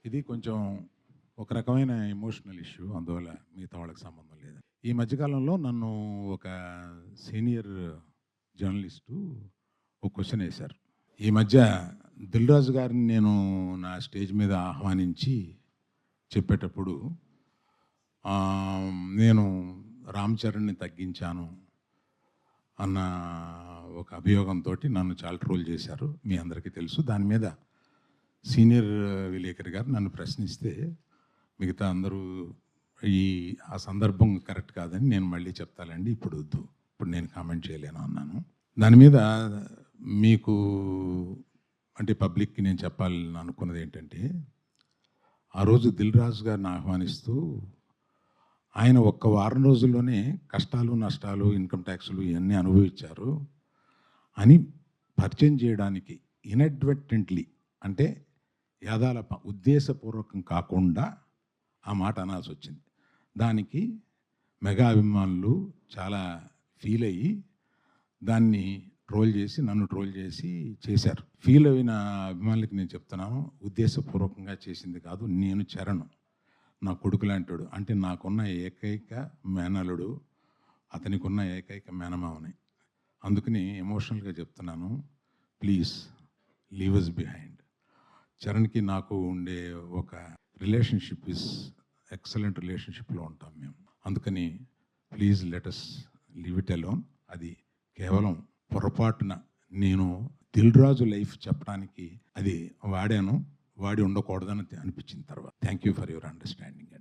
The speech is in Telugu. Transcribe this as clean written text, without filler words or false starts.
ఇది కొంచెం ఒక రకమైన ఎమోషనల్ ఇష్యూ. అందువల్ల మిగతా వాళ్ళకి సంబంధం లేదు. ఈ మధ్యకాలంలో నన్ను ఒక సీనియర్ జర్నలిస్టు ఒక క్వెషన్ వేశారు. ఈ మధ్య 'దిల్ రాజు' గారిని నేను నా స్టేజ్ మీద ఆహ్వానించి చెప్పేటప్పుడు నేను 'రామ్ చరణ్‌ని' తగ్గించాను అన్న ఒక అభియోగంతోటి నన్ను చాలా ట్రోల్ చేశారు. మీ అందరికీ తెలుసు. దాని మీద సీనియర్ విలేకరి గారు నన్ను ప్రశ్నిస్తే మిగతా అందరూ ఆ సందర్భం కరెక్ట్ కాదని నేను మళ్ళీ చెప్తానండి, ఇప్పుడు వద్దు, ఇప్పుడు నేను కామెంట్ చేయలేను అన్నాను. దాని మీద మీకు అంటే పబ్లిక్కి నేను చెప్పాలని అనుకున్నది ఏంటంటే, ఆ రోజు 'దిల్ రాజు' గారిని ఆహ్వానిస్తూ ఆయన ఒక్క వారం రోజుల్లోనే కష్టాలు, నష్టాలు, ఇన్కమ్ ట్యాక్స్లు ఇవన్నీ అనుభవించారు అని పరిచయం చేయడానికి ఇన్అడ్వర్టెంట్లీ అంటే యాదాల ఉద్దేశపూర్వకం కాకుండా ఆ మాట అనాల్సి వచ్చింది. దానికి మెగా అభిమానులు చాలా ఫీల్ అయ్యి దాన్ని ట్రోల్ చేసి నన్ను ట్రోల్ చేసి చేశారు. ఫీల్ అయిన అభిమానులకి నేను చెప్తున్నాను, ఉద్దేశపూర్వకంగా చేసింది కాదు. నేను చరణ్ నా కొడుకు లాంటాడు. అంటే నాకున్న ఏకైక మేనలుడు, అతనికి ఉన్న ఏకైక మేనమావని. అందుకని ఎమోషనల్గా చెప్తున్నాను, ప్లీజ్ లీవ్ అస్ బిహైండ్. చరణ్కి నాకు ఉండే ఒక రిలేషన్షిప్ ఇస్ ఎక్సలెంట్ రిలేషన్షిప్లో ఉంటాం మేము. అందుకని please let us leave it alone. అది కేవలం పొరపాటున నేను 'దిల్ రాజు' లైఫ్ చెప్పడానికి అది వాడాను, వాడి ఉండకూడదని అనిపించిన తర్వాత. Thank you for your understanding.